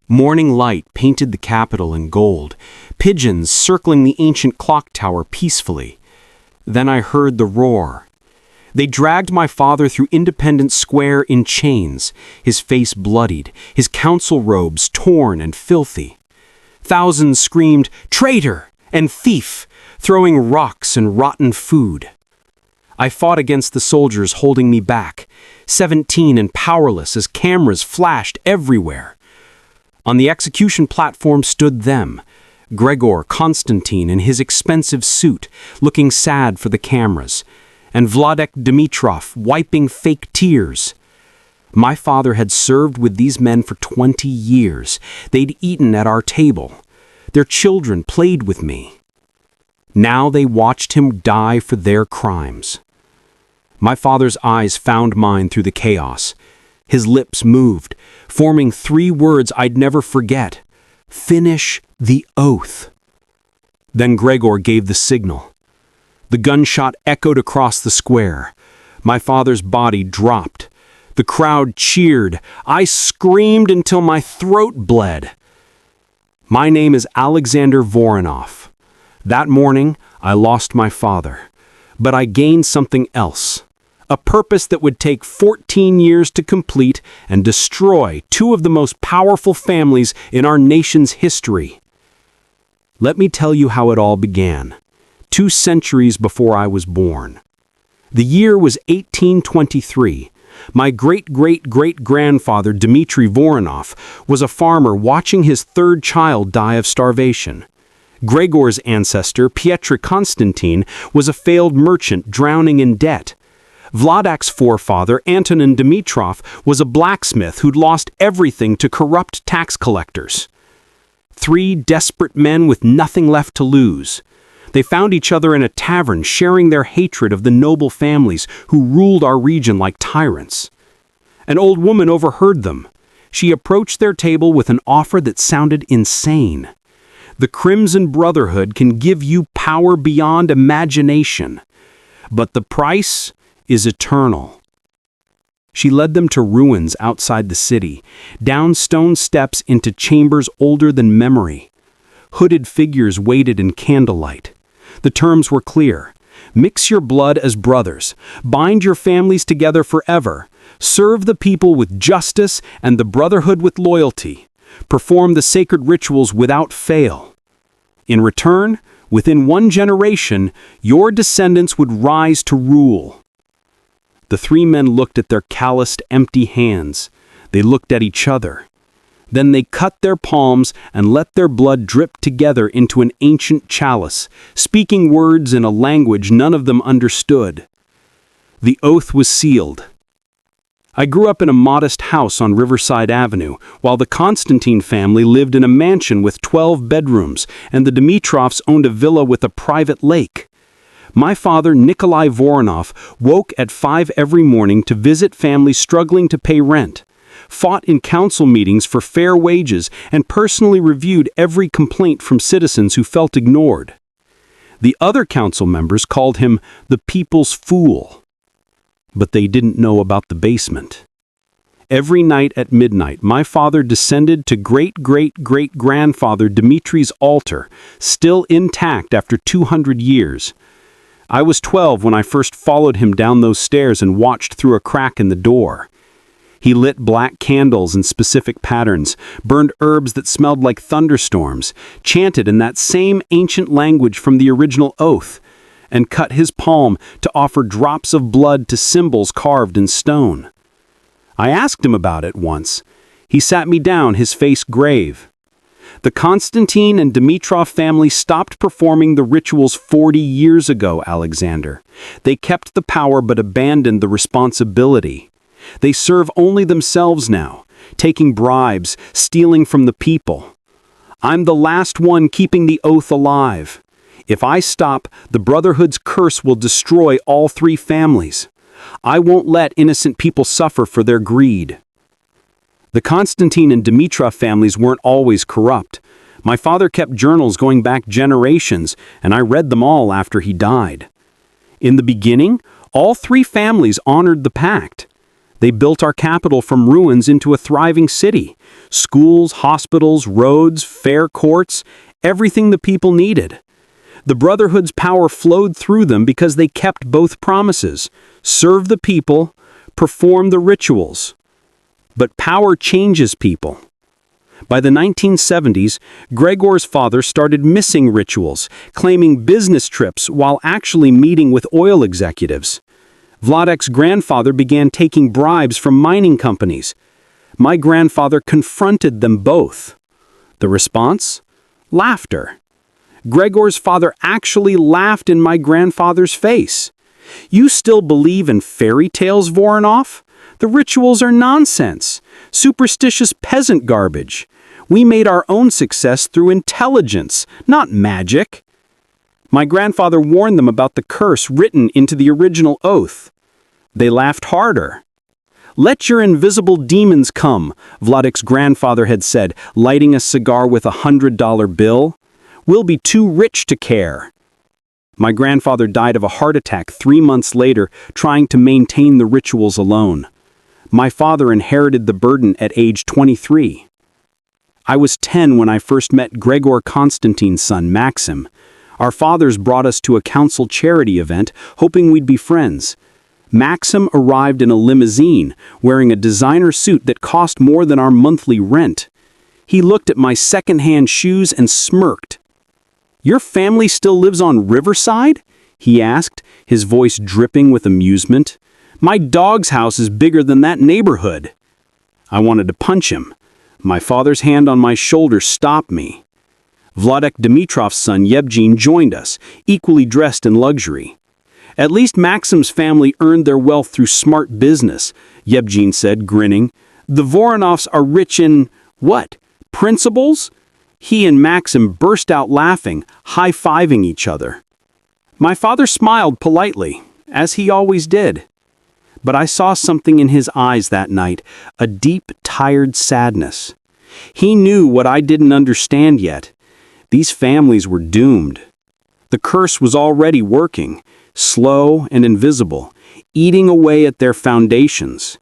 Morning light painted the capital in gold, pigeons circling the ancient clock tower peacefully. Then I heard the roar. They dragged my father through Independence Square in chains, his face bloodied, his council robes torn and filthy. Thousands screamed, "Traitor!" and "Thief!" throwing rocks and rotten food. I fought against the soldiers holding me back, 17 and powerless as cameras flashed everywhere. On the execution platform stood them, Gregor Constantine in his expensive suit, looking sad for the cameras, and Vladek Dimitrov wiping fake tears. My father had served with these men for 20 years. They'd eaten at our table. Their children played with me. Now they watched him die for their crimes. My father's eyes found mine through the chaos. His lips moved, forming 3 words I'd never forget. "Finish the oath." Then Gregor gave the signal. The gunshot echoed across the square. My father's body dropped. The crowd cheered. I screamed until my throat bled. My name is Alexander Voronov. That morning, I lost my father. But I gained something else. A purpose that would take 14 years to complete and destroy 2 of the most powerful families in our nation's history. Let me tell you how it all began, 2 centuries before I was born. The year was 1823. My great-great-great-grandfather, Dmitry Voronov, was a farmer watching his 3rd child die of starvation. Gregor's ancestor, Piotr Constantine, was a failed merchant drowning in debt. Vladek's forefather, Antonin Dimitrov, was a blacksmith who'd lost everything to corrupt tax collectors. 3 desperate men with nothing left to lose. They found each other in a tavern, sharing their hatred of the noble families who ruled our region like tyrants. An old woman overheard them. She approached their table with an offer that sounded insane. The Crimson Brotherhood can give you power beyond imagination, but the price is eternal. She led them to ruins outside the city, down stone steps into chambers older than memory. Hooded figures waited in candlelight. The terms were clear. Mix your blood as brothers. Bind your families together forever. Serve the people with justice and the brotherhood with loyalty. Perform the sacred rituals without fail. In return, within 1 generation, your descendants would rise to rule. The 3 men looked at their calloused, empty hands. They looked at each other. Then they cut their palms and let their blood drip together into an ancient chalice, speaking words in a language none of them understood. The oath was sealed. I grew up in a modest house on Riverside Avenue, while the Constantine family lived in a mansion with 12 bedrooms, and the Dimitrovs owned a villa with a private lake. My father, Nikolai Voronov, woke at 5 every morning to visit families struggling to pay rent, fought in council meetings for fair wages, and personally reviewed every complaint from citizens who felt ignored. The other council members called him the people's fool. But they didn't know about the basement. Every night at midnight, my father descended to great-great-great-grandfather Dimitri's altar, still intact after 200 years. I was 12 when I first followed him down those stairs and watched through a crack in the door. He lit black candles in specific patterns, burned herbs that smelled like thunderstorms, chanted in that same ancient language from the original oath, and cut his palm to offer drops of blood to symbols carved in stone. I asked him about it once. He sat me down, his face grave. The Constantine and Dimitrov family stopped performing the rituals 40 years ago, Alexander. They kept the power but abandoned the responsibility. They serve only themselves now, taking bribes, stealing from the people. I'm the last one keeping the oath alive. If I stop, the Brotherhood's curse will destroy all 3 families. I won't let innocent people suffer for their greed. The Constantine and Dimitrov families weren't always corrupt. My father kept journals going back generations, and I read them all after he died. In the beginning, all 3 families honored the pact. They built our capital from ruins into a thriving city. Schools, hospitals, roads, fair courts, everything the people needed. The Brotherhood's power flowed through them because they kept both promises: serve the people, perform the rituals. But power changes people. By the 1970s, Gregor's father started missing rituals, claiming business trips while actually meeting with oil executives. Vladek's grandfather began taking bribes from mining companies. My grandfather confronted them both. The response? Laughter. Gregor's father actually laughed in my grandfather's face. "You still believe in fairy tales, Voronov? The rituals are nonsense, superstitious peasant garbage. We made our own success through intelligence, not magic." My grandfather warned them about the curse written into the original oath. They laughed harder. "Let your invisible demons come," Vladek's grandfather had said, lighting a cigar with a $100 bill. "We'll be too rich to care." My grandfather died of a heart attack 3 months later, trying to maintain the rituals alone. My father inherited the burden at age 23. I was 10 when I first met Gregor Konstantin's son, Maxim. Our fathers brought us to a council charity event, hoping we'd be friends. Maxim arrived in a limousine, wearing a designer suit that cost more than our monthly rent. He looked at my second-hand shoes and smirked. "Your family still lives on Riverside?" he asked, his voice dripping with amusement. "My dog's house is bigger than that neighborhood." I wanted to punch him. My father's hand on my shoulder stopped me. Vladek Dimitrov's son Yevgeny joined us, equally dressed in luxury. "At least Maxim's family earned their wealth through smart business," Yevgeny said, grinning. "The Voronovs are rich in, what, principles?" He and Maxim burst out laughing, high-fiving each other. My father smiled politely, as he always did. But I saw something in his eyes that night, a deep, tired sadness. He knew what I didn't understand yet. These families were doomed. The curse was already working, slow and invisible, eating away at their foundations.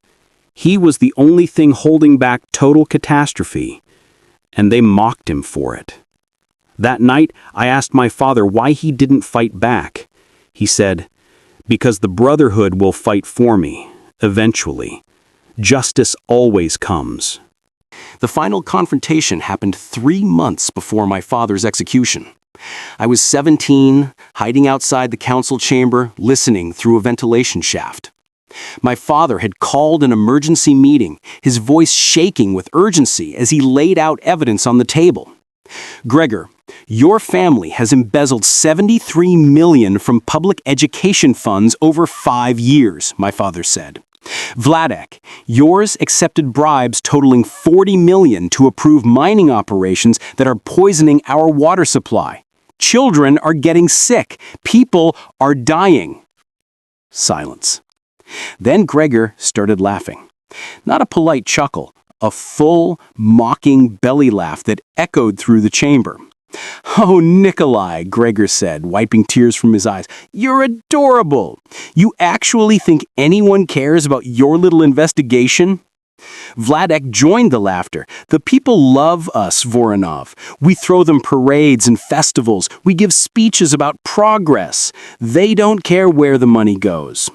He was the only thing holding back total catastrophe, and they mocked him for it. That night, I asked my father why he didn't fight back. He said, "Because the Brotherhood will fight for me, eventually. Justice always comes." The final confrontation happened 3 months before my father's execution. I was 17, hiding outside the council chamber, listening through a ventilation shaft. My father had called an emergency meeting, his voice shaking with urgency as he laid out evidence on the table. "Gregor, your family has embezzled $73 million from public education funds over 5 years, my father said. Vladek, yours accepted bribes totaling $40 million to approve mining operations that are poisoning our water supply. Children are getting sick. People are dying." Silence. Then Gregor started laughing. Not a polite chuckle, a full, mocking belly laugh that echoed through the chamber. "Oh, Nikolai," Gregor said, wiping tears from his eyes, "you're adorable. You actually think anyone cares about your little investigation?" Vladek joined the laughter. "The people love us, Voronov. We throw them parades and festivals. We give speeches about progress. They don't care where the money goes."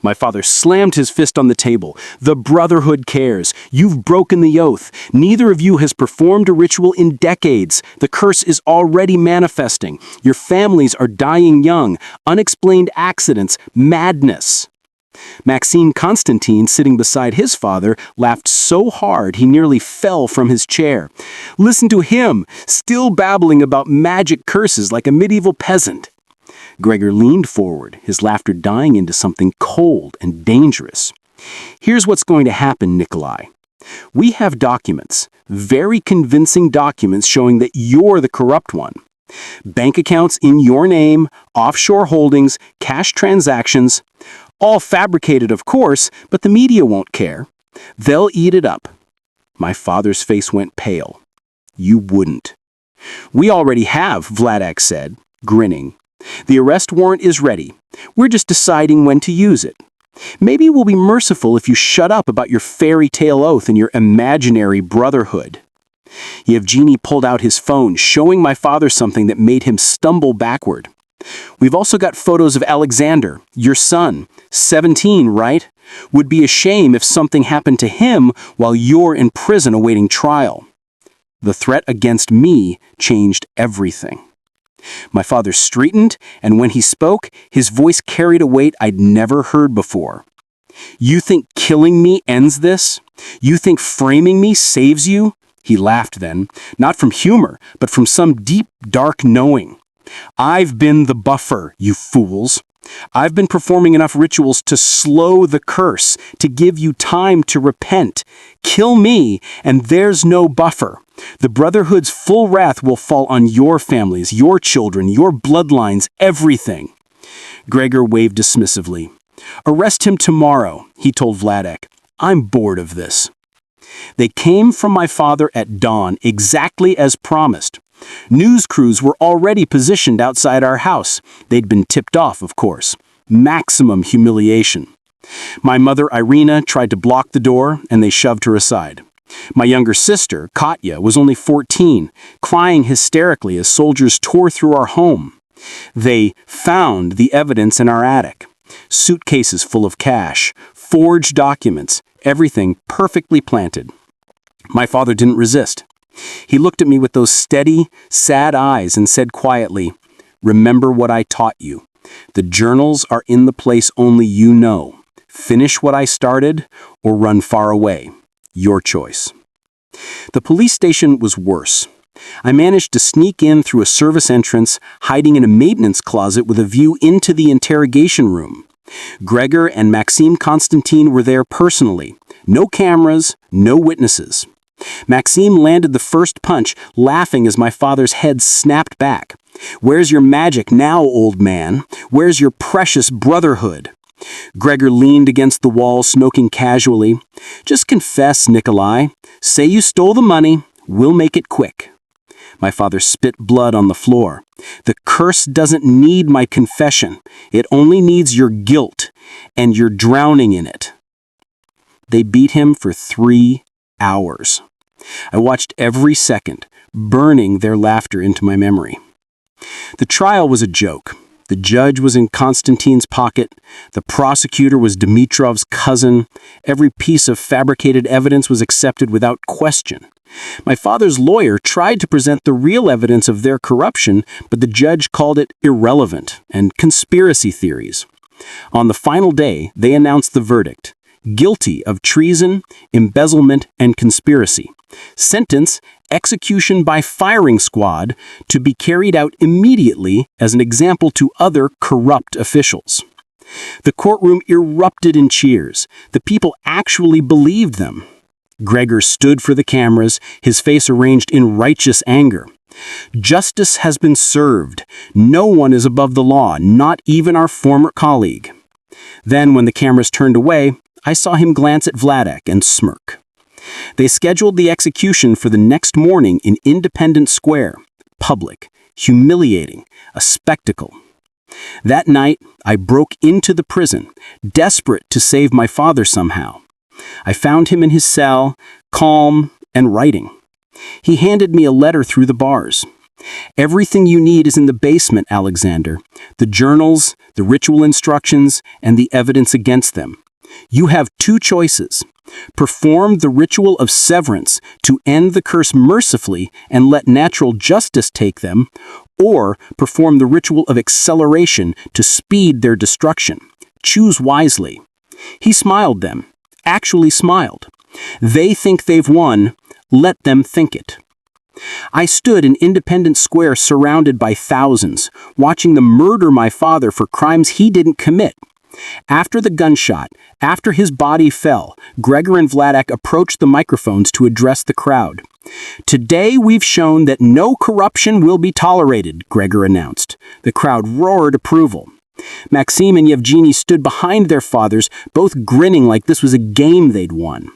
My father slammed his fist on the table. "The Brotherhood cares. You've broken the oath. Neither of you has performed a ritual in decades. The curse is already manifesting. Your families are dying young. Unexplained accidents. Madness." Maxime Constantine, sitting beside his father, laughed so hard he nearly fell from his chair. Listen to him, still babbling about magic curses like a medieval peasant. Gregor leaned forward, his laughter dying into something cold and dangerous. "Here's what's going to happen, Nikolai. We have documents, very convincing documents showing that you're the corrupt one. Bank accounts in your name, offshore holdings, cash transactions, all fabricated, of course, but the media won't care. They'll eat it up." My father's face went pale. "You wouldn't." "We already have," Vladek said, grinning. "The arrest warrant is ready. We're just deciding when to use it. Maybe we'll be merciful if you shut up about your fairy tale oath and your imaginary brotherhood." Yevgeny pulled out his phone, showing my father something that made him stumble backward. "We've also got photos of Alexander, your son, 17, right? Would be a shame if something happened to him while you're in prison awaiting trial." The threat against me changed everything. My father straightened, and when he spoke, his voice carried a weight I'd never heard before. "You think killing me ends this? You think framing me saves you?" He laughed then, not from humor, but from some deep, dark knowing. "I've been the buffer, you fools. I've been performing enough rituals to slow the curse, to give you time to repent. Kill me, and there's no buffer. The Brotherhood's full wrath will fall on your families, your children, your bloodlines, everything." Gregor waved dismissively. "Arrest him tomorrow," he told Vladek. "I'm bored of this." They came from my father at dawn, exactly as promised. News crews were already positioned outside our house. They'd been tipped off, of course. Maximum humiliation. My mother, Irina, tried to block the door, and they shoved her aside. My younger sister, Katya, was only 14, crying hysterically as soldiers tore through our home. They found the evidence in our attic. Suitcases full of cash, forged documents, everything perfectly planted. My father didn't resist. He looked at me with those steady, sad eyes and said quietly, "Remember what I taught you. The journals are in the place only you know. Finish what I started or run far away. Your choice." The police station was worse. I managed to sneak in through a service entrance, hiding in a maintenance closet with a view into the interrogation room. Gregor and Maxime Constantine were there personally. No cameras, no witnesses. Maxime landed the first punch, laughing as my father's head snapped back. "Where's your magic now, old man? Where's your precious brotherhood?" Gregor leaned against the wall, smoking casually. "Just confess, Nikolai. Say you stole the money. We'll make it quick." My father spit blood on the floor. "The curse doesn't need my confession. It only needs your guilt, and you're drowning in it." They beat him for 3 hours. I watched every second, burning their laughter into my memory. The trial was a joke. The judge was in Konstantin's pocket. The prosecutor was Dimitrov's cousin. Every piece of fabricated evidence was accepted without question. My father's lawyer tried to present the real evidence of their corruption, but the judge called it irrelevant and conspiracy theories. On the final day, they announced the verdict: guilty of treason, embezzlement, and conspiracy. Sentence: execution by firing squad, to be carried out immediately as an example to other corrupt officials. The courtroom erupted in cheers. The people actually believed them. Gregor stood for the cameras, his face arranged in righteous anger. "Justice has been served. No one is above the law, not even our former colleague." Then, when the cameras turned away, I saw him glance at Vladek and smirk. They scheduled the execution for the next morning in Independence Square. Public, humiliating, a spectacle. That night, I broke into the prison, desperate to save my father somehow. I found him in his cell, calm and writing. He handed me a letter through the bars. "Everything you need is in the basement, Alexander. The journals, the ritual instructions, and the evidence against them. You have 2 choices. Perform the ritual of severance to end the curse mercifully and let natural justice take them, or perform the ritual of acceleration to speed their destruction. Choose wisely." He smiled then, actually smiled. "They think they've won. Let them think it." I stood in Independence Square surrounded by thousands, watching them murder my father for crimes he didn't commit. After the gunshot, after his body fell, Gregor and Vladek approached the microphones to address the crowd. "Today we've shown that no corruption will be tolerated," Gregor announced. The crowd roared approval. Maxime and Yevgeny stood behind their fathers, both grinning like this was a game they'd won.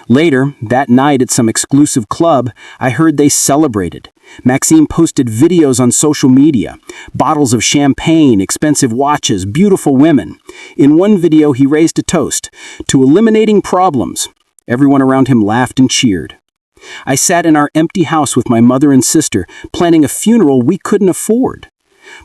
Later, that night at some exclusive club, I heard they celebrated. Maxime posted videos on social media, bottles of champagne, expensive watches, beautiful women. In one video, he raised a toast to eliminating problems. Everyone around him laughed and cheered. I sat in our empty house with my mother and sister, planning a funeral we couldn't afford.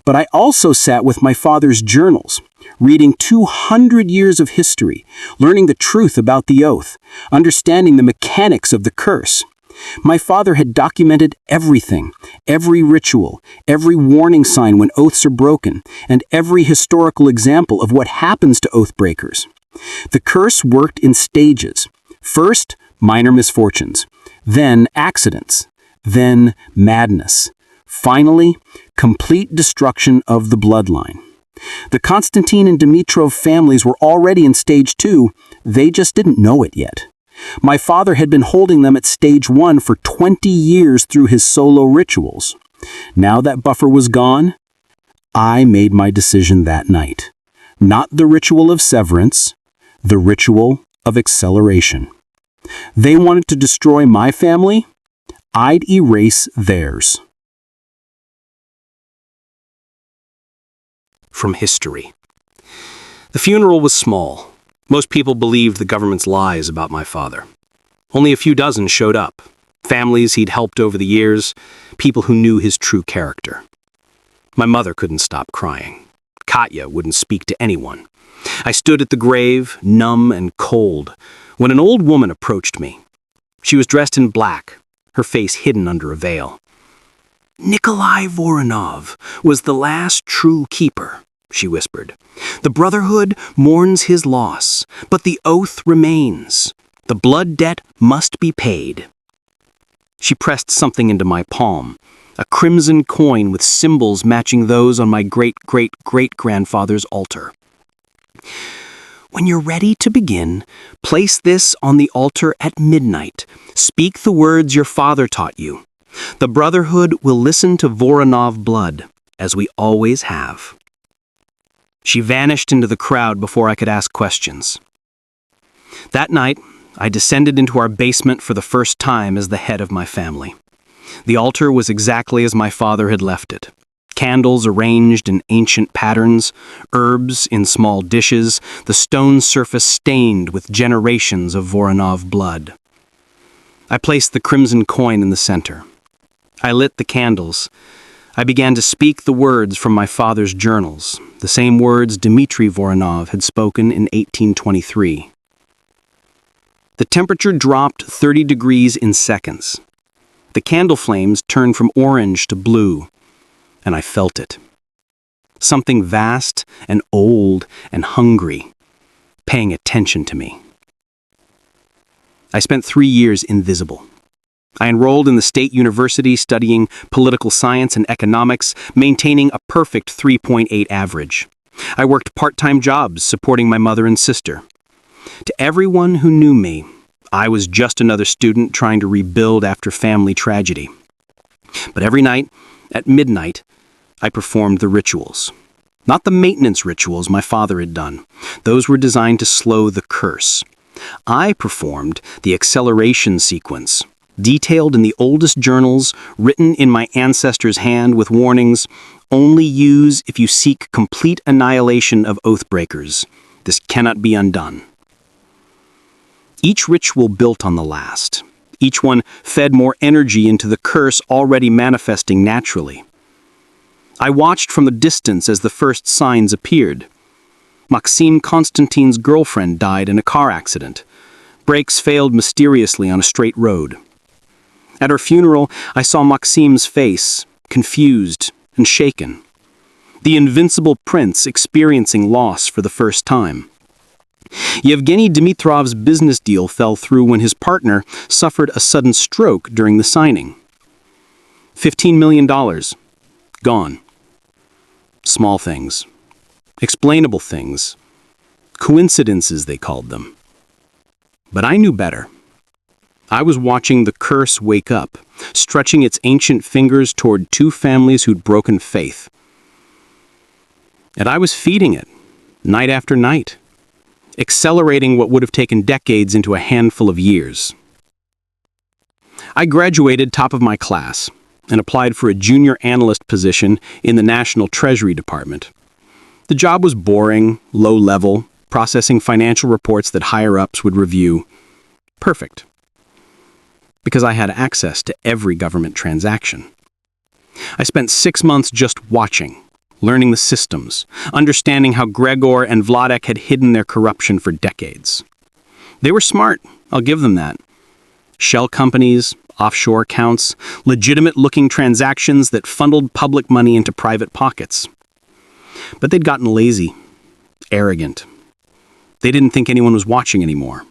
But I also sat with my father's journals, reading 200 years of history, learning the truth about the oath, understanding the mechanics of the curse. My father had documented everything, every ritual, every warning sign when oaths are broken, and every historical example of what happens to oath breakers. The curse worked in stages. First, minor misfortunes, then accidents, then madness. Finally, complete destruction of the bloodline. The Constantine and Dimitrov families were already in stage 2, they just didn't know it yet. My father had been holding them at stage 1 for 20 years through his solo rituals. Now that buffer was gone, I made my decision that night. Not the ritual of severance, the ritual of acceleration. They wanted to destroy my family, I'd erase theirs. From history. The funeral was small. Most people believed the government's lies about my father. Only a few dozen showed up. Families he'd helped over the years, people who knew his true character. My mother couldn't stop crying. Katya wouldn't speak to anyone. I stood at the grave, numb and cold, when an old woman approached me. She was dressed in black, her face hidden under a veil. "Nikolai Voronov was the last true keeper," she whispered. "The Brotherhood mourns his loss, but the oath remains. The blood debt must be paid." She pressed something into my palm, a crimson coin with symbols matching those on my great-great-great-grandfather's altar. "When you're ready to begin, place this on the altar at midnight. Speak the words your father taught you. The Brotherhood will listen to Voronov blood, as we always have." She vanished into the crowd before I could ask questions. That night, I descended into our basement for the first time as the head of my family. The altar was exactly as my father had left it. Candles arranged in ancient patterns, herbs in small dishes, the stone surface stained with generations of Voronov blood. I placed the crimson coin in the center. I lit the candles. I began to speak the words from my father's journals, the same words Dmitry Voronov had spoken in 1823. The temperature dropped 30 degrees in seconds. The candle flames turned from orange to blue, and I felt it. Something vast and old and hungry, paying attention to me. I spent 3 years invisible. I enrolled in the state university studying political science and economics, maintaining a perfect 3.8 average. I worked part-time jobs supporting my mother and sister. To everyone who knew me, I was just another student trying to rebuild after family tragedy. But every night, at midnight, I performed the rituals. Not the maintenance rituals my father had done. Those were designed to slow the curse. I performed the acceleration sequence, detailed in the oldest journals, written in my ancestor's hand with warnings, "Only use if you seek complete annihilation of oathbreakers. This cannot be undone." Each ritual built on the last. Each one fed more energy into the curse already manifesting naturally. I watched from the distance as the first signs appeared. Maxime Constantine's girlfriend died in a car accident. Brakes failed mysteriously on a straight road. At her funeral, I saw Maxime's face, confused and shaken. The invincible prince experiencing loss for the first time. Yevgeny Dimitrov's business deal fell through when his partner suffered a sudden stroke during the signing. $15 million. Gone. Small things. Explainable things. Coincidences, they called them. But I knew better. I was watching the curse wake up, stretching its ancient fingers toward 2 families who'd broken faith. And I was feeding it, night after night. accelerating what would have taken decades into a handful of years. I graduated top of my class and applied for a junior analyst position in the National Treasury Department. The job was boring, low-level, processing financial reports that higher-ups would review. Perfect. Because I had access to every government transaction. I spent 6 months just watching, learning the systems, understanding how Gregor and Vladek had hidden their corruption for decades. They were smart, I'll give them that. Shell companies, offshore accounts, legitimate-looking transactions that funneled public money into private pockets. But they'd gotten lazy, arrogant. They didn't think anyone was watching anymore.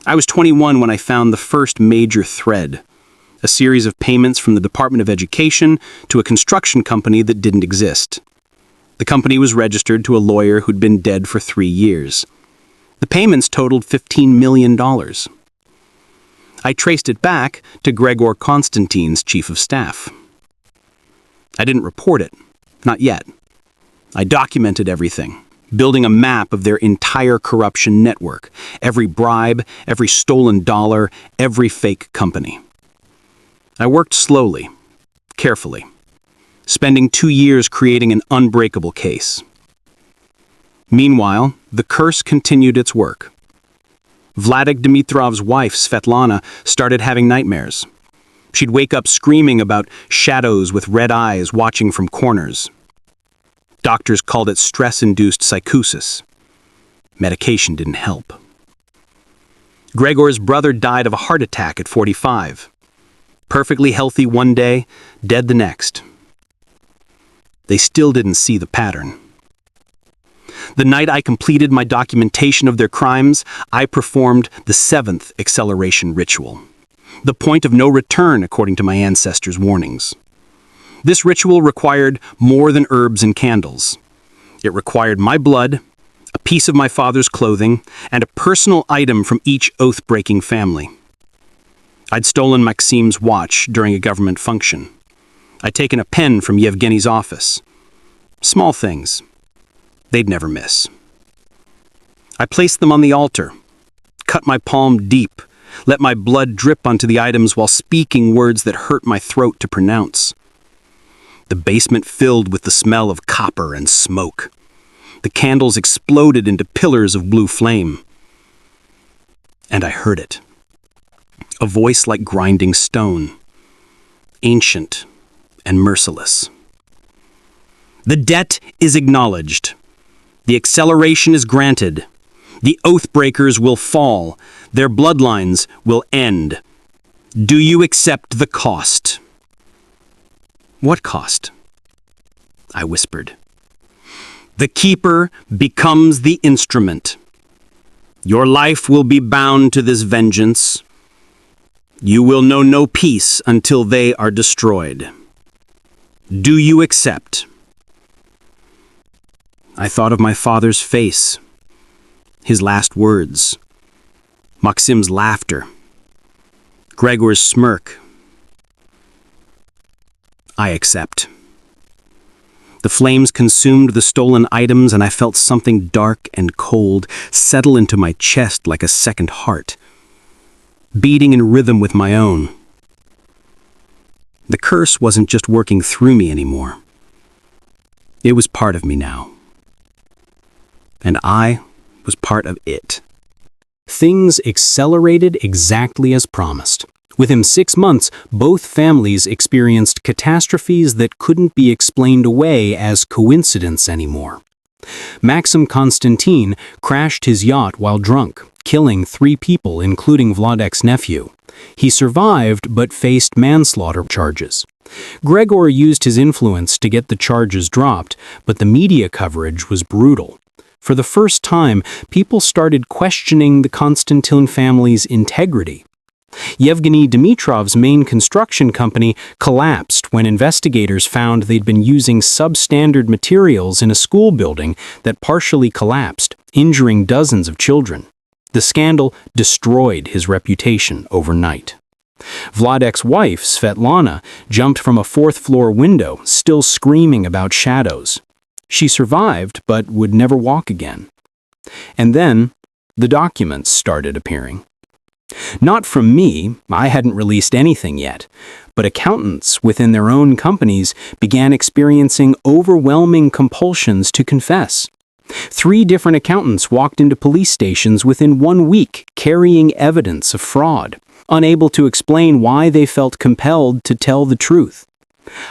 I was 21 when I found the first major thread, a series of payments from the Department of Education to a construction company that didn't exist. The company was registered to a lawyer who'd been dead for 3 years. The payments totaled $15 million. I traced it back to Gregor Konstantin's chief of staff. I didn't report it, not yet. I documented everything, building a map of their entire corruption network, every bribe, every stolen dollar, every fake company. I worked slowly, carefully, spending 2 years creating an unbreakable case. Meanwhile, the curse continued its work. Vladek Dimitrov's wife, Svetlana, started having nightmares. She'd wake up screaming about shadows with red eyes watching from corners. Doctors called it stress-induced psychosis. Medication didn't help. Gregor's brother died of a heart attack at 45. Perfectly healthy one day, dead the next. They still didn't see the pattern. The night I completed my documentation of their crimes, I performed the 7th acceleration ritual, the point of no return according to my ancestors' warnings. This ritual required more than herbs and candles. It required my blood, a piece of my father's clothing, and a personal item from each oath-breaking family. I'd stolen Maxim's watch during a government function. I'd taken a pen from Yevgeny's office. Small things. They'd never miss. I placed them on the altar, cut my palm deep, let my blood drip onto the items while speaking words that hurt my throat to pronounce. The basement filled with the smell of copper and smoke. The candles exploded into pillars of blue flame. And I heard it. A voice like grinding stone, ancient and merciless. The debt is acknowledged. The acceleration is granted. The oath-breakers will fall. Their bloodlines will end. Do you accept the cost? What cost? I whispered. The keeper becomes the instrument. Your life will be bound to this vengeance. You will know no peace until they are destroyed. Do you accept? I thought of my father's face, his last words, Maxim's laughter, Gregor's smirk. I accept. The flames consumed the stolen items, and I felt something dark and cold settle into my chest like a second heart, beating in rhythm with my own. The curse wasn't just working through me anymore. It was part of me now. And I was part of it. Things accelerated exactly as promised. Within 6 months, both families experienced catastrophes that couldn't be explained away as coincidence anymore. Maxim Konstantin crashed his yacht while drunk, killing 3 people, including Vladek's nephew. He survived but faced manslaughter charges. Gregor used his influence to get the charges dropped, but the media coverage was brutal. For the first time, people started questioning the Konstantin family's integrity. Yevgeny Dimitrov's main construction company collapsed when investigators found they'd been using substandard materials in a school building that partially collapsed, injuring dozens of children. The scandal destroyed his reputation overnight. Vladek's wife, Svetlana, jumped from a 4th-floor window, still screaming about shadows. She survived, but would never walk again. And then, the documents started appearing. Not from me, I hadn't released anything yet, but accountants within their own companies began experiencing overwhelming compulsions to confess. 3 different accountants walked into police stations within 1 week carrying evidence of fraud, unable to explain why they felt compelled to tell the truth.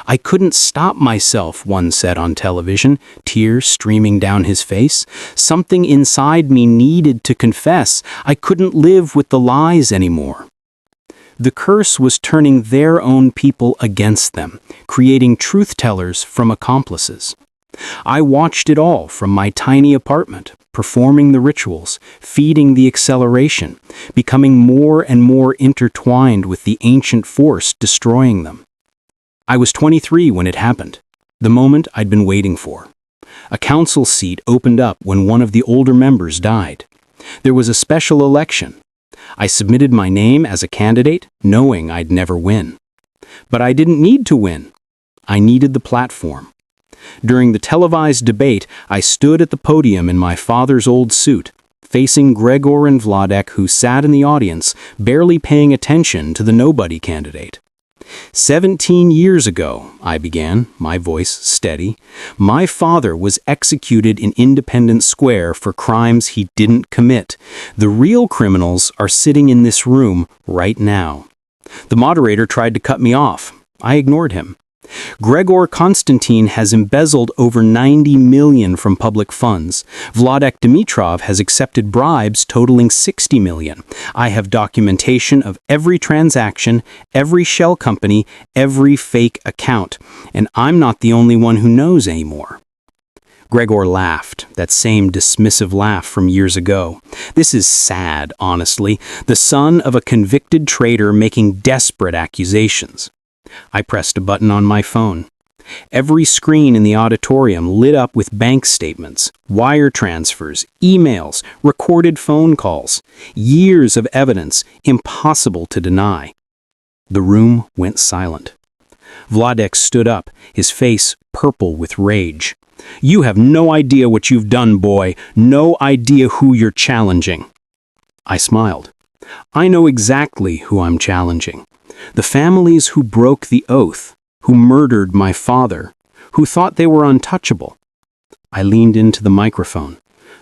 I couldn't stop myself, one said on television, tears streaming down his face. Something inside me needed to confess. I couldn't live with the lies anymore. The curse was turning their own people against them, creating truth-tellers from accomplices. I watched it all from my tiny apartment, performing the rituals, feeding the acceleration, becoming more and more intertwined with the ancient force destroying them. I was 23 when it happened, the moment I'd been waiting for. A council seat opened up when one of the older members died. There was a special election. I submitted my name as a candidate, knowing I'd never win. But I didn't need to win. I needed the platform. During the televised debate, I stood at the podium in my father's old suit, facing Gregor and Vladek, who sat in the audience, barely paying attention to the nobody candidate. 17 years ago, I began, my voice steady, my father was executed in Independence Square for crimes he didn't commit. The real criminals are sitting in this room right now. The moderator tried to cut me off. I ignored him. Gregor Konstantin has embezzled over 90 million from public funds. Vladek Dimitrov has accepted bribes totaling 60 million. I have documentation of every transaction, every shell company, every fake account. And I'm not the only one who knows anymore. Gregor laughed, that same dismissive laugh from years ago. This is sad, honestly. The son of a convicted traitor making desperate accusations. I pressed a button on my phone. Every screen in the auditorium lit up with bank statements, wire transfers, emails, recorded phone calls. Years of evidence, impossible to deny. The room went silent. Vladek stood up, his face purple with rage. "You have no idea what you've done, boy. No idea who you're challenging." I smiled. I know exactly who I'm challenging. The families who broke the oath, who murdered my father, who thought they were untouchable. I leaned into the microphone.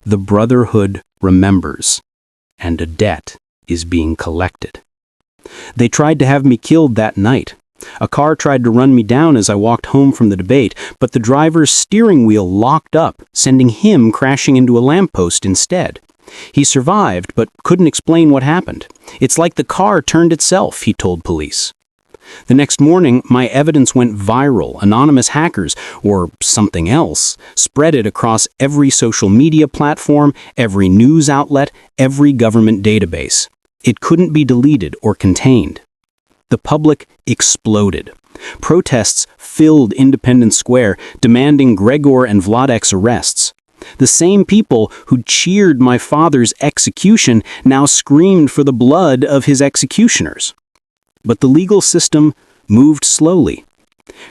The Brotherhood remembers, and a debt is being collected. They tried to have me killed that night. A car tried to run me down as I walked home from the debate, but the driver's steering wheel locked up, sending him crashing into a lamppost instead. He survived, but couldn't explain what happened. "It's like the car turned itself," he told police. The next morning, my evidence went viral. Anonymous hackers, or something else, spread it across every social media platform, every news outlet, every government database. It couldn't be deleted or contained. The public exploded. Protests filled Independence Square, demanding Gregor and Vladek's arrests. The same people who cheered my father's execution now screamed for the blood of his executioners. But the legal system moved slowly.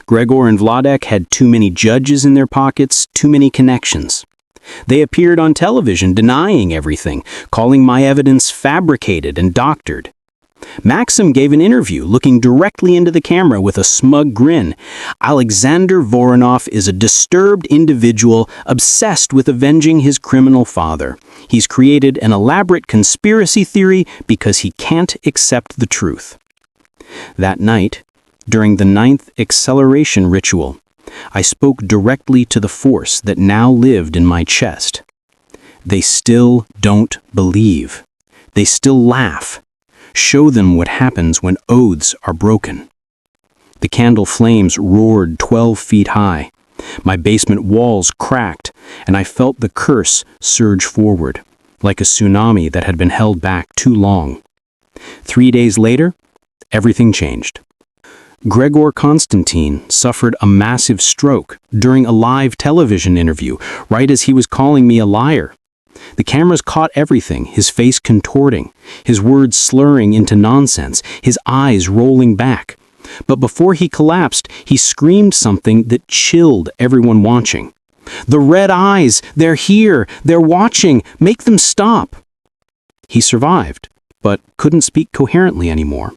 Gregor and Vladek had too many judges in their pockets, too many connections. They appeared on television denying everything, calling my evidence fabricated and doctored. Maxim gave an interview looking directly into the camera with a smug grin. Alexander Voronov is a disturbed individual obsessed with avenging his criminal father. He's created an elaborate conspiracy theory because he can't accept the truth. That night, during the 9th acceleration ritual, I spoke directly to the force that now lived in my chest. They still don't believe. They still laugh. Show them what happens when oaths are broken. The candle flames roared 12 feet high. My basement walls cracked, and I felt the curse surge forward, like a tsunami that had been held back too long. 3 days later, everything changed. Gregor Konstantin suffered a massive stroke during a live television interview, right as he was calling me a liar. The cameras caught everything, his face contorting, his words slurring into nonsense, his eyes rolling back. But before he collapsed, he screamed something that chilled everyone watching. "The red eyes! They're here! They're watching! Make them stop!" He survived, but couldn't speak coherently anymore.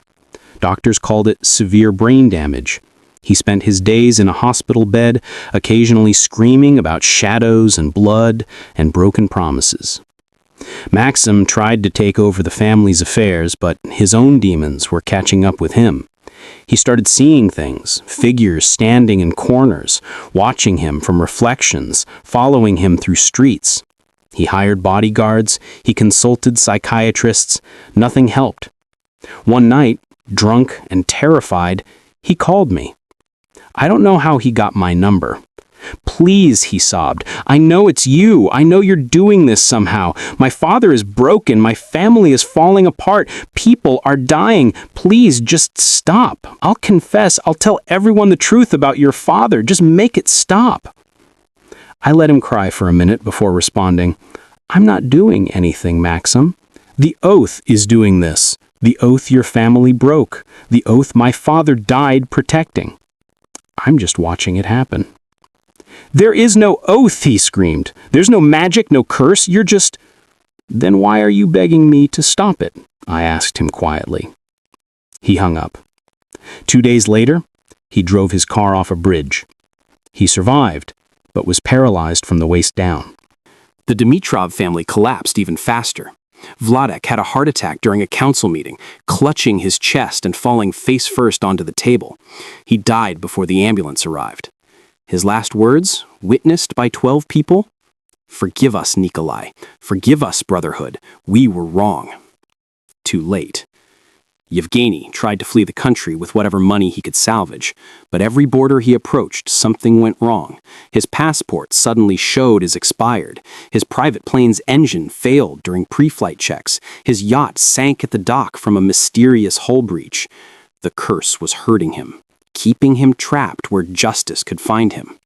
Doctors called it severe brain damage. He spent his days in a hospital bed, occasionally screaming about shadows and blood and broken promises. Maxim tried to take over the family's affairs, but his own demons were catching up with him. He started seeing things, figures standing in corners, watching him from reflections, following him through streets. He hired bodyguards, he consulted psychiatrists, nothing helped. One night, drunk and terrified, he called me. I don't know how he got my number. "Please," he sobbed, "I know it's you. I know you're doing this somehow. My father is broken. My family is falling apart. People are dying. Please, just stop. I'll confess. I'll tell everyone the truth about your father. Just make it stop." I let him cry for a minute before responding, "I'm not doing anything, Maxim. The oath is doing this. The oath your family broke. The oath my father died protecting. I'm just watching it happen." "There is no oath," he screamed. "There's no magic, no curse. You're just—" "Then why are you begging me to stop it?" I asked him quietly. He hung up. 2 days later, he drove his car off a bridge. He survived, but was paralyzed from the waist down. The Dimitrov family collapsed even faster. Vladek had a heart attack during a council meeting, clutching his chest and falling face first onto the table. He died before the ambulance arrived. His last words, witnessed by 12 people: "Forgive us, Nikolai. Forgive us, Brotherhood. We were wrong." Too late. Yevgeny tried to flee the country with whatever money he could salvage, but every border he approached, something went wrong. His passport suddenly showed as expired. His private plane's engine failed during pre-flight checks. His yacht sank at the dock from a mysterious hull breach. The curse was hurting him, keeping him trapped where justice could find him.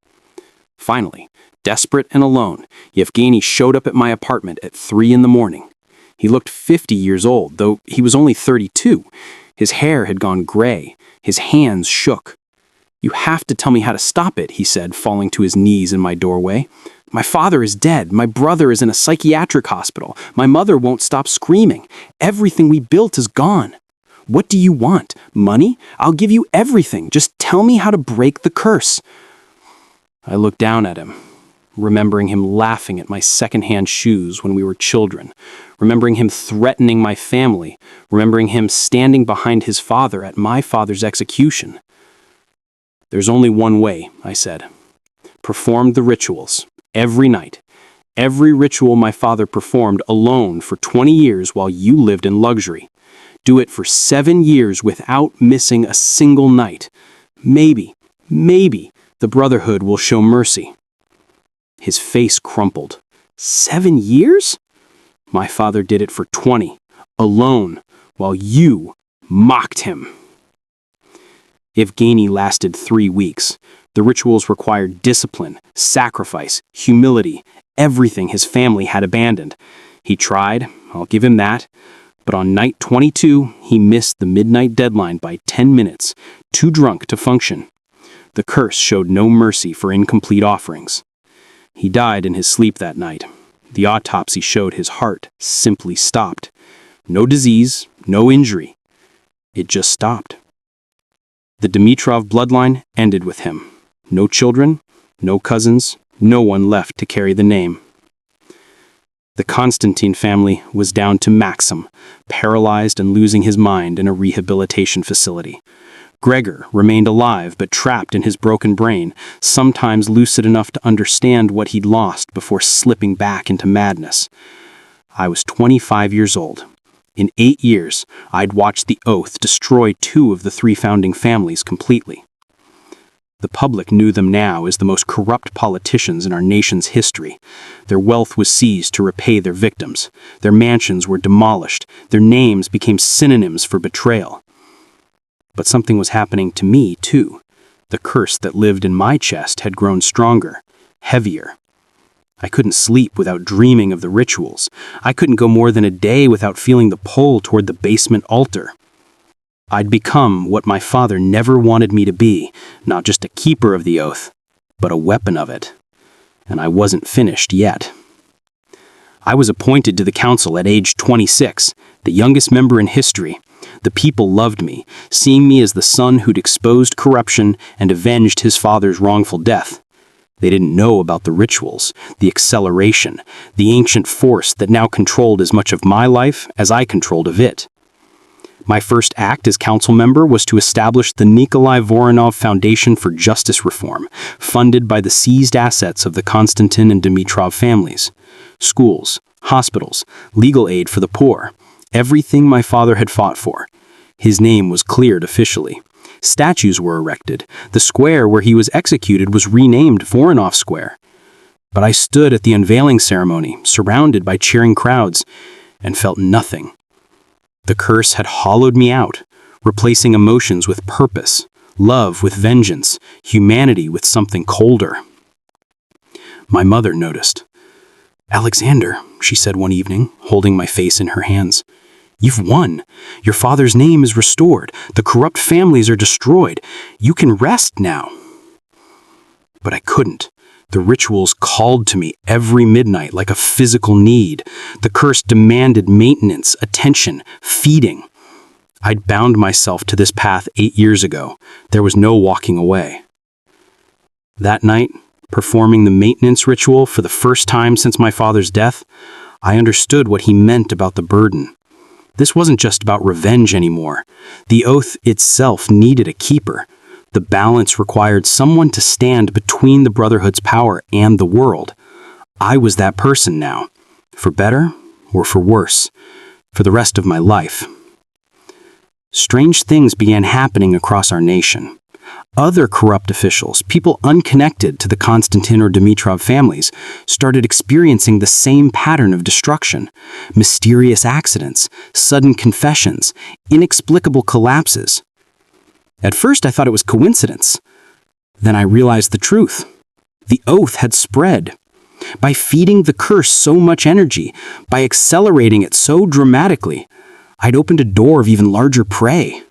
Finally, desperate and alone, Yevgeny showed up at my apartment at 3 a.m. He looked 50 years old, though he was only 32. His hair had gone gray. His hands shook. "You have to tell me how to stop it," he said, falling to his knees in my doorway. "My father is dead. My brother is in a psychiatric hospital. My mother won't stop screaming. Everything we built is gone. What do you want? Money? I'll give you everything. Just tell me how to break the curse." I looked down at him, remembering him laughing at my second-hand shoes when we were children, remembering him threatening my family, remembering him standing behind his father at my father's execution. "There's only one way," I said. "Perform the rituals, every night. Every ritual my father performed alone for 20 years while you lived in luxury. Do it for 7 years without missing a single night. Maybe the Brotherhood will show mercy." His face crumpled. 7 years? My father did it for 20, alone, while you mocked him. Yevgeny lasted 3 weeks. The rituals required discipline, sacrifice, humility, everything his family had abandoned. He tried, I'll give him that, but on night 22, he missed the midnight deadline by 10 minutes, too drunk to function. The curse showed no mercy for incomplete offerings. He died in his sleep that night. The autopsy showed his heart simply stopped. No disease, no injury. It just stopped. The Dimitrov bloodline ended with him. No children, no cousins, no one left to carry the name. The Konstantin family was down to Maxim, paralyzed and losing his mind in a rehabilitation facility. Gregor remained alive but trapped in his broken brain, sometimes lucid enough to understand what he'd lost before slipping back into madness. I was 25 years old. In 8 years, I'd watched the oath destroy 2 of the 3 founding families completely. The public knew them now as the most corrupt politicians in our nation's history. Their wealth was seized to repay their victims. Their mansions were demolished. Their names became synonyms for betrayal. But something was happening to me, too. The curse that lived in my chest had grown stronger, heavier. I couldn't sleep without dreaming of the rituals. I couldn't go more than a day without feeling the pull toward the basement altar. I'd become what my father never wanted me to be, not just a keeper of the oath, but a weapon of it. and I wasn't finished yet. I was appointed to the council at age 26, the youngest member in history. The people loved me, seeing me as the son who'd exposed corruption and avenged his father's wrongful death. They didn't know about the rituals, the acceleration, the ancient force that now controlled as much of my life as I controlled of it. My first act as council member was to establish the Nikolai Voronov Foundation for Justice Reform, funded by the seized assets of the Konstantin and Dimitrov families. Schools, hospitals, legal aid for the poor, everything my father had fought for. His name was cleared officially. Statues were erected. The square where he was executed was renamed Voronov Square. But I stood at the unveiling ceremony, surrounded by cheering crowds, and felt nothing. The curse had hollowed me out, replacing emotions with purpose, love with vengeance, humanity with something colder. My mother noticed. "Alexander," she said one evening, holding my face in her hands, "you've won. Your father's name is restored. The corrupt families are destroyed. You can rest now." But I couldn't. The rituals called to me every midnight like a physical need. The curse demanded maintenance, attention, feeding. I'd bound myself to this path 8 years ago. There was no walking away. That night, performing the maintenance ritual for the first time since my father's death, I understood what he meant about the burden. This wasn't just about revenge anymore. The oath itself needed a keeper. The balance required someone to stand between the Brotherhood's power and the world. I was that person now, for better or for worse, for the rest of my life. Strange things began happening across our nation. Other corrupt officials, people unconnected to the Konstantin or Dimitrov families, started experiencing the same pattern of destruction. Mysterious accidents, sudden confessions, inexplicable collapses. At first I thought it was coincidence. Then I realized the truth. The oath had spread. By feeding the curse so much energy, by accelerating it so dramatically, I'd opened a door of even larger prey.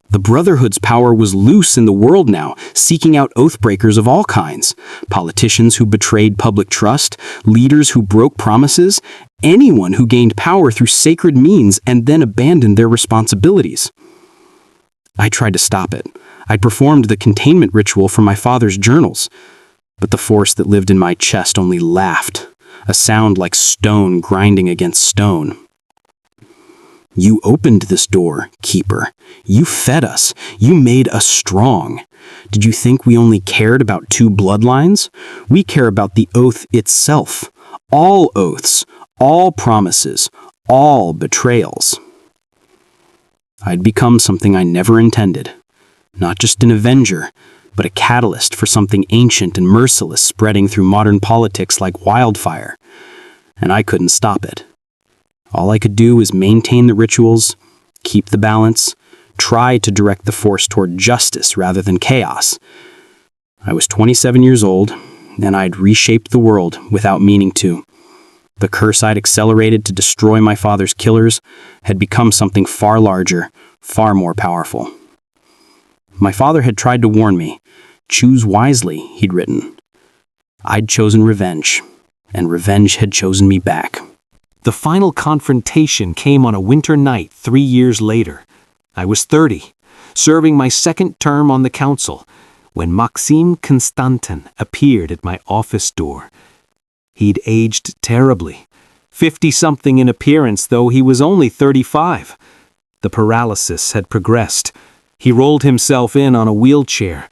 The Brotherhood's power was loose in the world now, seeking out oath-breakers of all kinds. Politicians who betrayed public trust, leaders who broke promises, anyone who gained power through sacred means and then abandoned their responsibilities. I tried to stop it. I'd performed the containment ritual from my father's journals, but the force that lived in my chest only laughed, a sound like stone grinding against stone. "You opened this door, Keeper. You fed us. You made us strong. Did you think we only cared about 2 bloodlines? We care about the oath itself. All oaths, all promises, all betrayals." I'd become something I never intended. Not just an avenger, but a catalyst for something ancient and merciless spreading through modern politics like wildfire. And I couldn't stop it. All I could do was maintain the rituals, keep the balance, try to direct the force toward justice rather than chaos. I was 27 years old, and I'd reshaped the world without meaning to. The curse I'd accelerated to destroy my father's killers had become something far larger, far more powerful. My father had tried to warn me. "Choose wisely," he'd written. I'd chosen revenge, and revenge had chosen me back. The final confrontation came on a winter night 3 years later. I was 30, serving my second term on the council, when Maxim Konstantin appeared at my office door. He'd aged terribly, 50-something in appearance, though he was only 35. The paralysis had progressed. He rolled himself in on a wheelchair,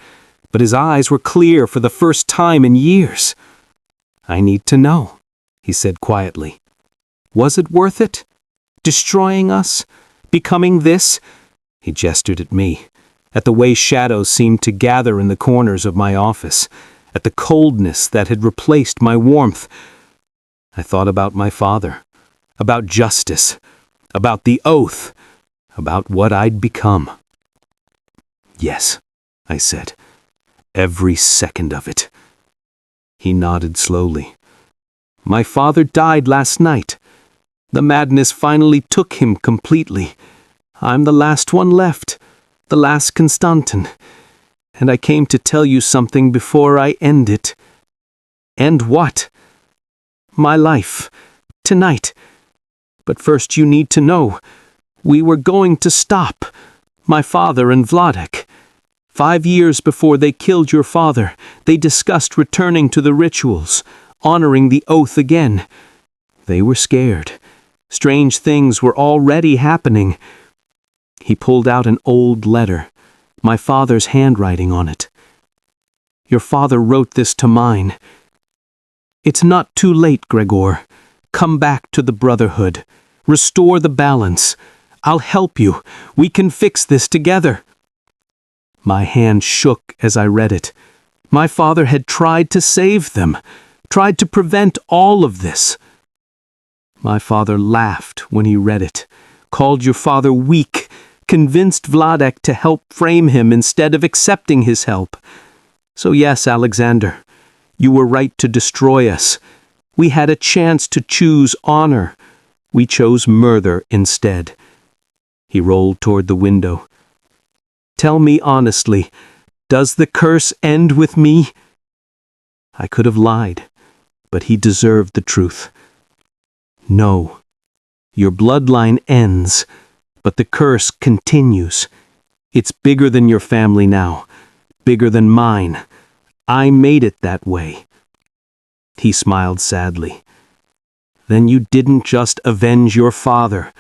but his eyes were clear for the first time in years. "I need to know," he said quietly. "Was it worth it? Destroying us? Becoming this?" He gestured at me, at the way shadows seemed to gather in the corners of my office, at the coldness that had replaced my warmth. I thought about my father, about justice, about the oath, about what I'd become. "Yes," I said, "every second of it." He nodded slowly. "My father died last night. The madness finally took him completely. I'm the last one left, the last Konstantin, and I came to tell you something before I end it." End what? My life. Tonight. But first you need to know. We were going to stop. My father and Vladek. 5 years before they killed your father, they discussed returning to the rituals, honoring the oath again. They were scared. Strange things were already happening. He pulled out an old letter, my father's handwriting on it. Your father wrote this to mine. It's not too late, Gregor. Come back to the Brotherhood. Restore the balance. I'll help you. We can fix this together. My hand shook as I read it. My father had tried to save them, tried to prevent all of this. My father laughed when he read it, called your father weak, convinced Vladek to help frame him instead of accepting his help. So yes, Alexander, you were right to destroy us. We had a chance to choose honor. We chose murder instead. He rolled toward the window. Tell me honestly, does the curse end with me? I could have lied, but he deserved the truth. No. Your bloodline ends, but the curse continues. It's bigger than your family now, bigger than mine. I made it that way. He smiled sadly. Then you didn't just avenge your father.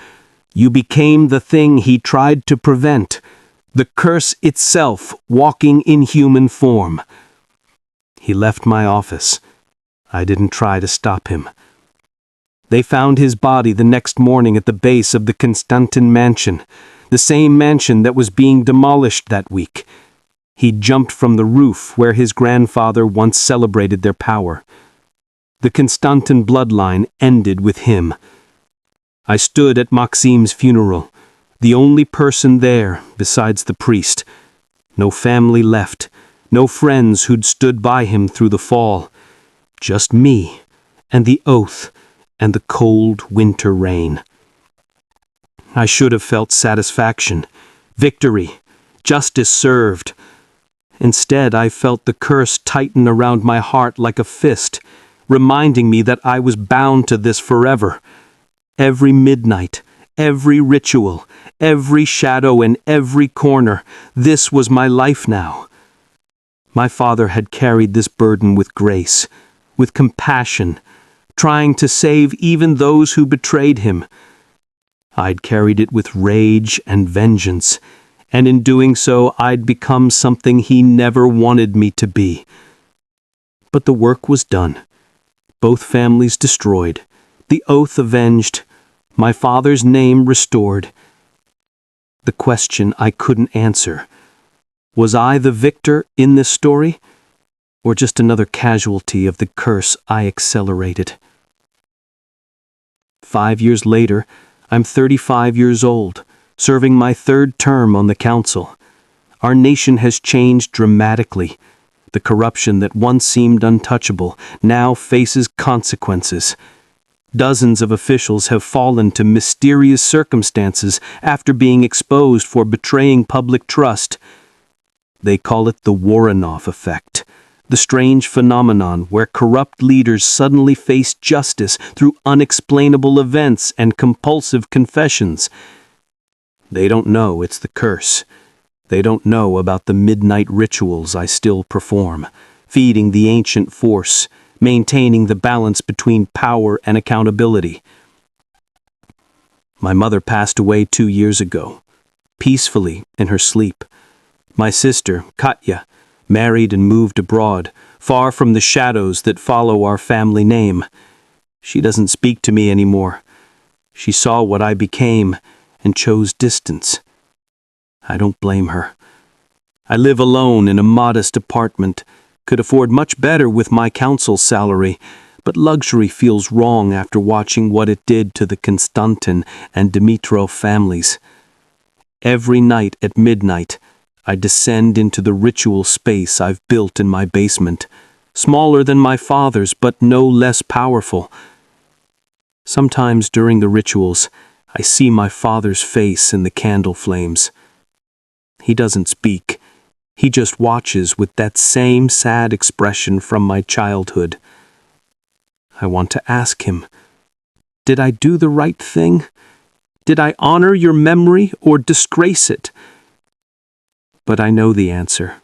You became the thing he tried to prevent, the curse itself walking in human form. He left my office. I didn't try to stop him. They found his body the next morning at the base of the Konstantin mansion, the same mansion that was being demolished that week. He jumped from the roof where his grandfather once celebrated their power. The Konstantin bloodline ended with him. I stood at Maxim's funeral, the only person there besides the priest. No family left, no friends who'd stood by him through the fall. Just me, and the oath, and the cold winter rain. I should have felt satisfaction, victory, justice served. Instead, I felt the curse tighten around my heart like a fist, reminding me that I was bound to this forever. Every midnight, every ritual, every shadow and every corner, this was my life now. My father had carried this burden with grace, with compassion, trying to save even those who betrayed him. I'd carried it with rage and vengeance, and in doing so I'd become something he never wanted me to be. But the work was done. Both families destroyed, the oath avenged, my father's name restored. The question I couldn't answer: was I the victor in this story, or just another casualty of the curse I accelerated? 5 years later, I'm 35 years old, serving my 3rd term on the council. Our nation has changed dramatically. The corruption that once seemed untouchable now faces consequences. Dozens of officials have fallen to mysterious circumstances after being exposed for betraying public trust. They call it the Voronov effect, the strange phenomenon where corrupt leaders suddenly face justice through unexplainable events and compulsive confessions. They don't know it's the curse. They don't know about the midnight rituals I still perform, feeding the ancient force, maintaining the balance between power and accountability. My mother passed away 2 years ago, peacefully in her sleep. My sister, Katya, married and moved abroad, far from the shadows that follow our family name. She doesn't speak to me anymore. She saw what I became and chose distance. I don't blame her. I live alone in a modest apartment, could afford much better with my council salary, but luxury feels wrong after watching what it did to the Konstantin and Dimitrov families. Every night at midnight, I descend into the ritual space I've built in my basement, smaller than my father's but no less powerful. Sometimes during the rituals, I see my father's face in the candle flames. He doesn't speak. He just watches with that same sad expression from my childhood. I want to ask him, did I do the right thing? Did I honor your memory or disgrace it? But I know the answer.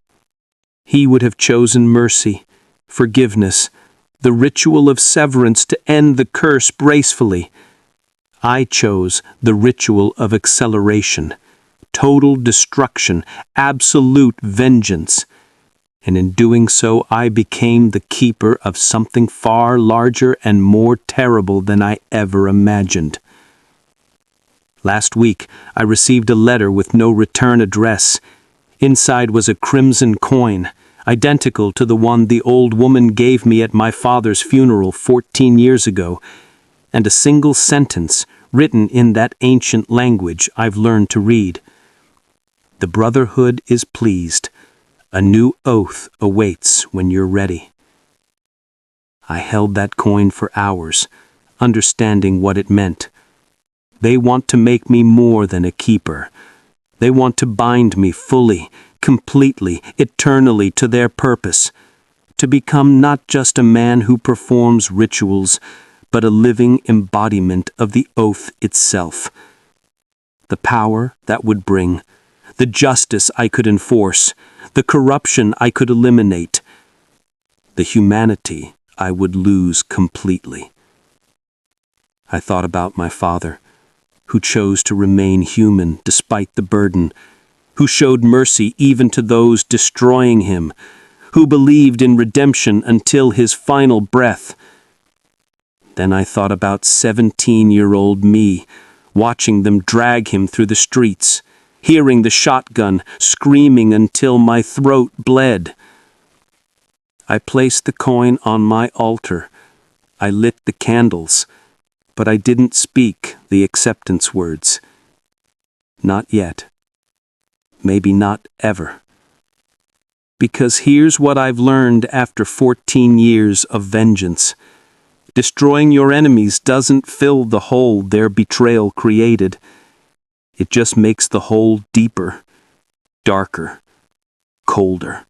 He would have chosen mercy, forgiveness, the ritual of severance to end the curse gracefully. I chose the ritual of acceleration, total destruction, absolute vengeance. And in doing so, I became the keeper of something far larger and more terrible than I ever imagined. Last week, I received a letter with no return address. Inside was a crimson coin, identical to the one the old woman gave me at my father's funeral 14 years ago, and a single sentence written in that ancient language I've learned to read. The Brotherhood is pleased. A new oath awaits when you're ready. I held that coin for hours, understanding what it meant. They want to make me more than a keeper. They want to bind me fully, completely, eternally to their purpose, to become not just a man who performs rituals, but a living embodiment of the oath itself. The power that would bring, the justice I could enforce, the corruption I could eliminate, the humanity I would lose completely. I thought about my father, who chose to remain human despite the burden, who showed mercy even to those destroying him, who believed in redemption until his final breath. Then I thought about 17-year-old me, watching them drag him through the streets, hearing the shotgun, screaming until my throat bled. I placed the coin on my altar. I lit the candles, but I didn't speak the acceptance words. Not yet. Maybe not ever. Because here's what I've learned after 14 years of vengeance. Destroying your enemies doesn't fill the hole their betrayal created. It just makes the hole deeper, darker, colder.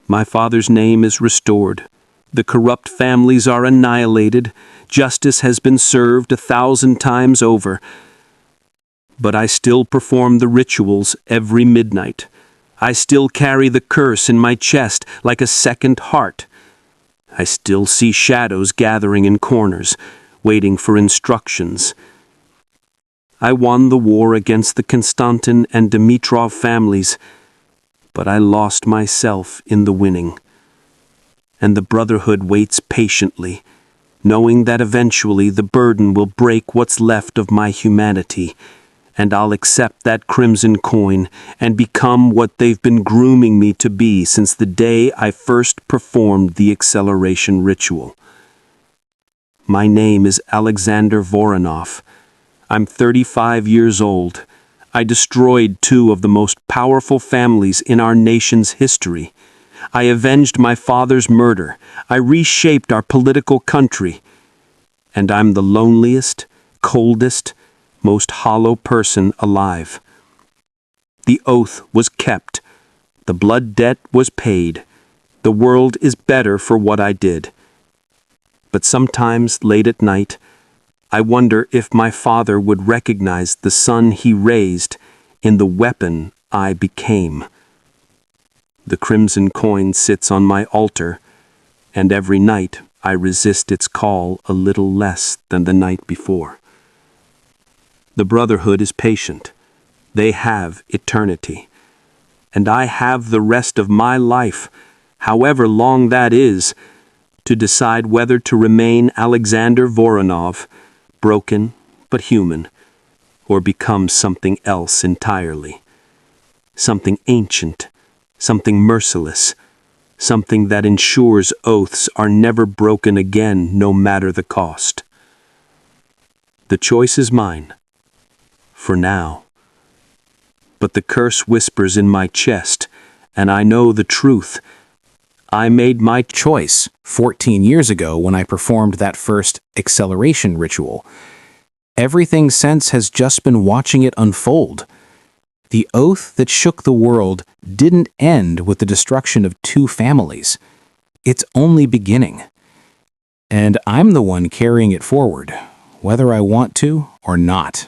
My father's name is restored. The corrupt families are annihilated. Justice has been served 1,000 times over. But I still perform the rituals every midnight. I still carry the curse in my chest like a second heart. I still see shadows gathering in corners, waiting for instructions. I won the war against the Konstantin and Dimitrov families, but I lost myself in the winning. And the Brotherhood waits patiently, knowing that eventually the burden will break what's left of my humanity, and I'll accept that crimson coin and become what they've been grooming me to be since the day I first performed the acceleration ritual. My name is Alexander Voronov. I'm 35 years old. I destroyed 2 of the most powerful families in our nation's history. I avenged my father's murder. I reshaped our political country. And I'm the loneliest, coldest, most hollow person alive. The oath was kept. The blood debt was paid. The world is better for what I did. But sometimes, late at night, I wonder if my father would recognize the son he raised in the weapon I became. The crimson coin sits on my altar, and every night I resist its call a little less than the night before. The Brotherhood is patient. They have eternity. And I have the rest of my life, however long that is, to decide whether to remain Alexander Voronov, broken but human, or become something else entirely. Something ancient, something merciless, something that ensures oaths are never broken again no matter the cost. The choice is mine, for now. But the curse whispers in my chest, and I know the truth. I made my Choice 14 years ago when I performed that first acceleration ritual. Everything since has just been watching it unfold. The oath that shook the world didn't end with the destruction of 2 families. It's only beginning. And I'm the one carrying it forward, whether I want to or not.